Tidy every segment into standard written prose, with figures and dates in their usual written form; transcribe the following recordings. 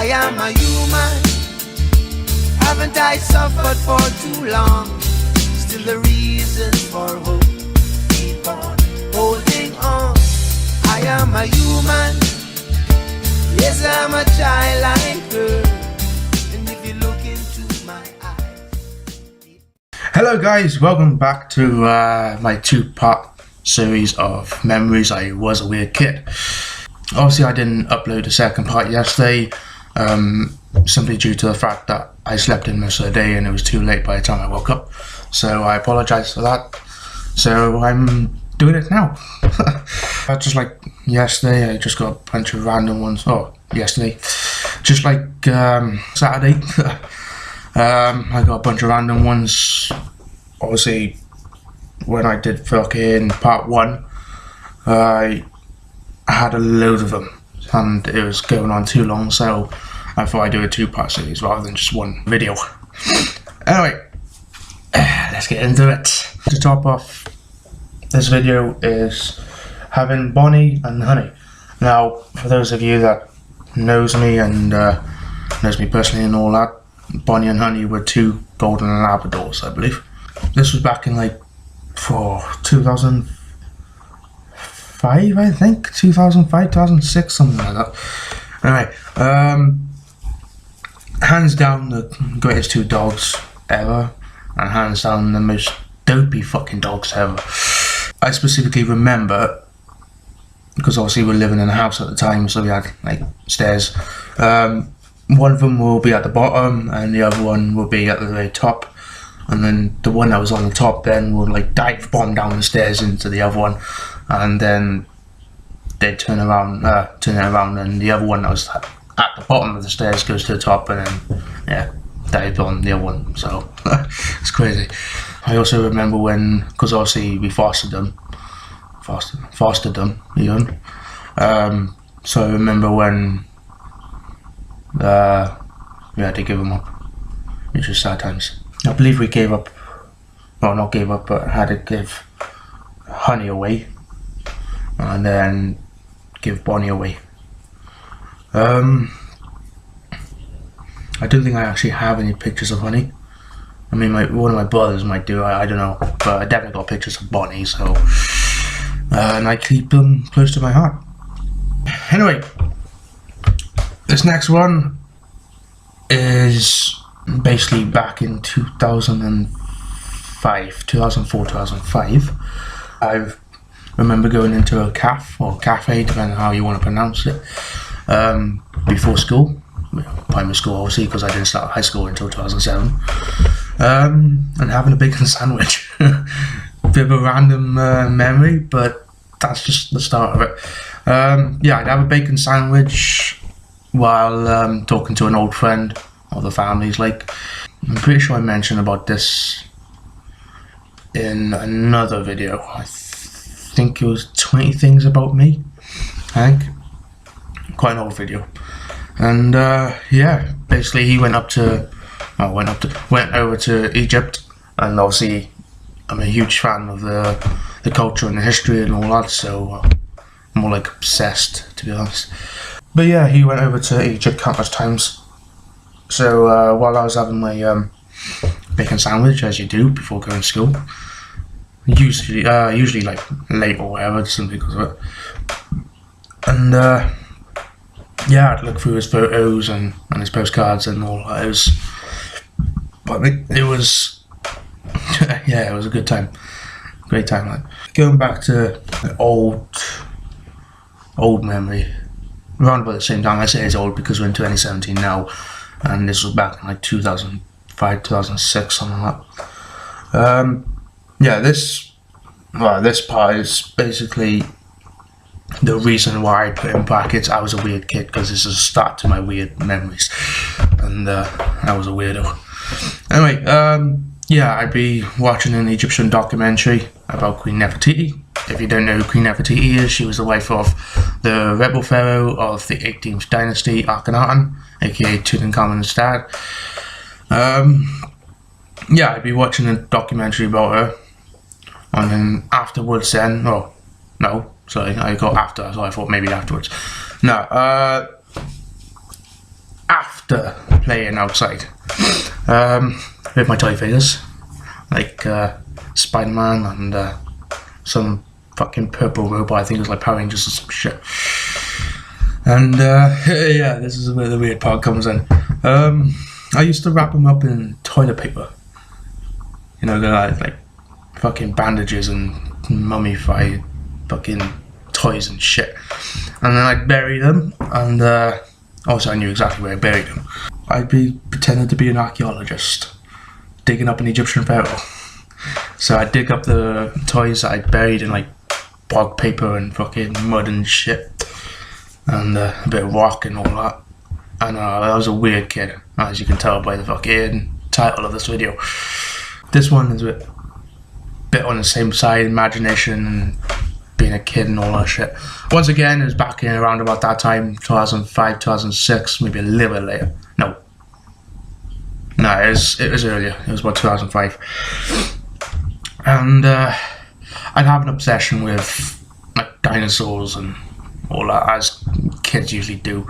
I am a human. Haven't I suffered for too long? Still the reason for hope. Keep on holding on. I am a human. Yes, I'm a child like her. And if you look into my eyes. Hello guys, welcome back to my two-part series of memories. I was a weird kid. Obviously I didn't upload the second part yesterday, simply due to the fact that I slept in most of the day and it was too late by the time I woke up. So I apologize for that. So I'm doing it now. Just like yesterday, I just got a bunch of random ones. Oh, yesterday. Just like Saturday. I got a bunch of random ones. Obviously, when I did fucking part 1, I had a load of them and it was going on too long, so I thought I'd do a two-part series rather than just one video. Anyway, let's get into it. To top off this video is having Bonnie and Honey. Now, for those of you that knows me and knows me personally and all that, Bonnie and Honey were two golden Labradors, I believe. This was back in like 2005, I think, 2005, 2006, something like that. Anyway, hands down the greatest two dogs ever, and hands down the most dopey fucking dogs ever. I specifically remember, because obviously we were living in a house at the time, so we had like stairs. One of them will be at the bottom and the other one will be at the very top, and then the one that was on the top then would like dive bomb down the stairs into the other one, and then they'd turn it around and the other one that was at the bottom of the stairs goes to the top, and then yeah, dive on the other one. So it's crazy. I also remember when, because obviously we fostered them even. So I remember when we had to give them up, which was sad times. I believe we gave up, well, not gave up, but had to give Honey away and then give Bonnie away. I don't think I actually have any pictures of Honey. I mean, one of my brothers might do, I don't know, but I definitely got pictures of Bonnie, so and I keep them close to my heart. Anyway, this next one is basically back in 2004, 2005. I remember going into a cafe, depending on how you want to pronounce it, before school, primary school obviously, because I didn't start high school until 2007, and having a bacon sandwich. Bit of a random memory, but that's just the start of it. Yeah, I'd have a bacon sandwich while talking to an old friend of the family's. Like, I'm pretty sure I mentioned about this in another video. I think it was 20 things about me, I think. Quite an old video. And yeah, basically he went over to Egypt, and obviously I'm a huge fan of the culture and the history and all that, so I'm more like obsessed, to be honest. But yeah, he went over to Egypt countless times. So while I was having my bacon sandwich, as you do before going to school, usually like late or whatever, simply because of it, and yeah, I'd look through his photos and his postcards and all that. It was yeah, it was a good time, great time. Like, going back to an old memory, around about the same time. I say it's old because we're in 2017 now, and this was back in like 2005, 2006, something like that. Yeah, this part is basically the reason why I put in brackets I was a weird kid, because this is a start to my weird memories, and I was a weirdo. Anyway, yeah, I'd be watching an Egyptian documentary about Queen Nefertiti. If you don't know who Queen Nefertiti is, she was the wife of the rebel pharaoh of the 18th dynasty, Akhenaten, aka Tutankhamun's dad. Yeah, I'd be watching a documentary about her, and then afterwards then, oh, no, sorry, I got after, so I thought maybe afterwards. No, after playing outside with my toy figures, like Spider-Man and some fucking purple robot. I think it was like Power Rangers or some shit. And yeah, this is where the weird part comes in. I used to wrap them up in toilet paper. You know, they're like fucking bandages and mummified fucking toys and shit. And then I'd bury them, and also I knew exactly where I buried them. I'd be pretending to be an archaeologist, digging up an Egyptian pharaoh. So I'd dig up the toys that I'd buried in like bog paper and fucking mud and shit, and a bit of rock and all that. And I was a weird kid, as you can tell by the fucking title of this video. This one is a bit on the same side, imagination and being a kid and all that shit. Once again, it was back in around about that time, 2005, 2006, maybe a little bit later. No, it was earlier. It was about 2005. And I'd have an obsession with like dinosaurs and all that, as kids usually do.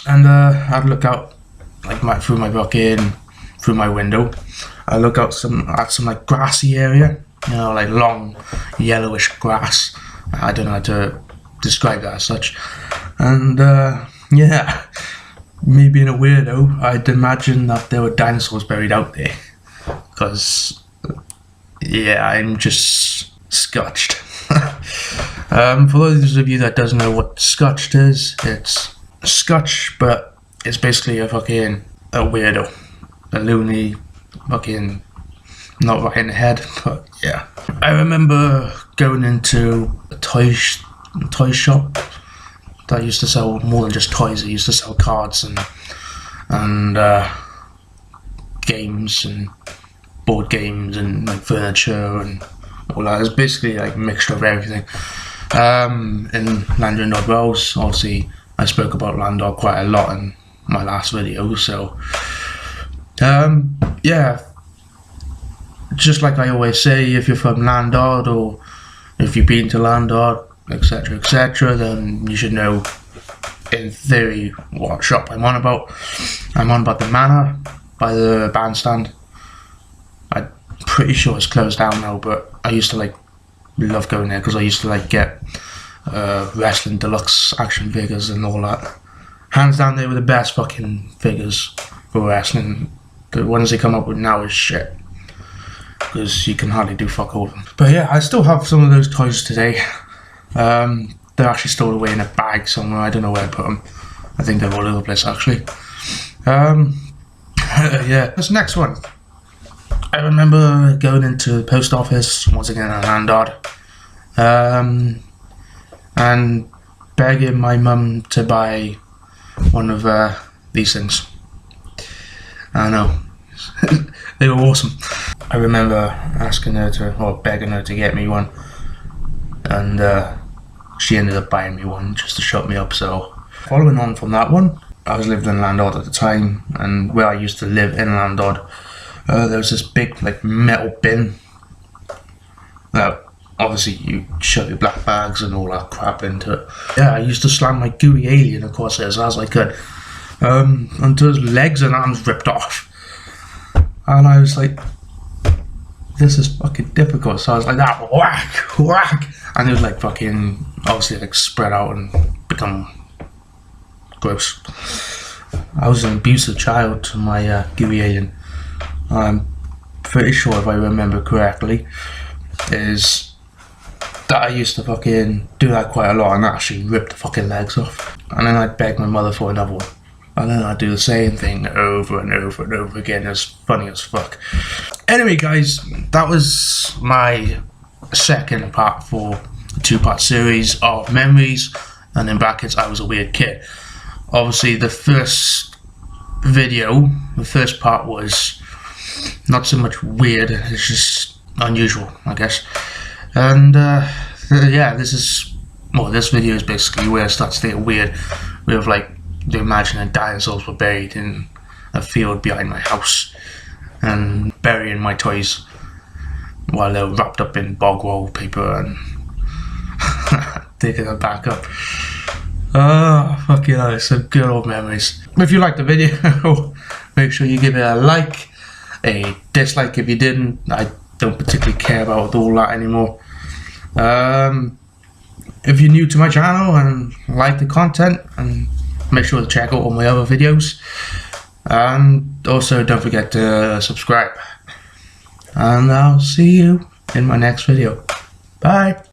And I'd look out like through my window. I look out at some like grassy area, you know, like long yellowish grass. I don't know how to describe that as such. And yeah, me being a weirdo, I'd imagine that there were dinosaurs buried out there, because yeah, I'm just scotched. For those of you that doesn't know what scotched is, it's Scotch, but it's basically a weirdo, a loony, fucking not right in the head. But yeah, I remember going into a toy shop that used to sell more than just toys. It used to sell cards and games and board games and like furniture and all that. It's basically like a mixture of everything. In Landor and Nod Wells, obviously I spoke about Landor quite a lot in my last video, so yeah, just like I always say, if you're from Landor or if you've been to Landor, etc., then you should know in theory what shop I'm on about. I'm on about the Manor by the bandstand. I'm pretty sure it's closed down now, but I used to like love going there because I used to like get wrestling deluxe action figures and all that. Hands down, they were the best fucking figures for wrestling. The ones they come up with now is shit, because you can hardly do fuck all of them. But yeah, I still have some of those toys today. They're actually stored away in a bag somewhere. I don't know where I put them. I think they're all over the place actually. Yeah, this next one. I remember going into the post office once again in Landor, and begging my mum to buy one of these things. I know, they were awesome. I remember asking her begging her to get me one, and she ended up buying me one just to shut me up. So following on from that one, I was living in Landor at the time, and where I used to live in Landor, there was this big like metal bin that obviously you shove your black bags and all that crap into it. Yeah, I used to slam my gooey alien across it as hard as I could, until his legs and arms ripped off. And I was like, this is fucking difficult. So I was like that, whack, and it was like fucking obviously like spread out and become gross. I was an abusive child to my gooey alien. I'm pretty sure, if I remember correctly, is that I used to fucking do that quite a lot and actually rip the fucking legs off. And then I'd beg my mother for another one. And then I'd do the same thing over and over and over again. It was funny as fuck. Anyway, guys, that was my second part for a two-part series of memories. And in brackets, I was a weird kid. Obviously, the first part was not so much weird, it's just unusual, I guess. And yeah, this video is basically where it starts to get weird, with like the imagining dinosaurs were buried in a field behind my house and burying my toys while they were wrapped up in bog roll paper and digging them back up. Oh, fucking hell, some good old memories. If you liked the video, make sure you give it a like, a dislike if you didn't. I don't particularly care about all that anymore. If you're new to my channel and like the content, and make sure to check out all my other videos, and also don't forget to subscribe, and I'll see you in my next video. Bye.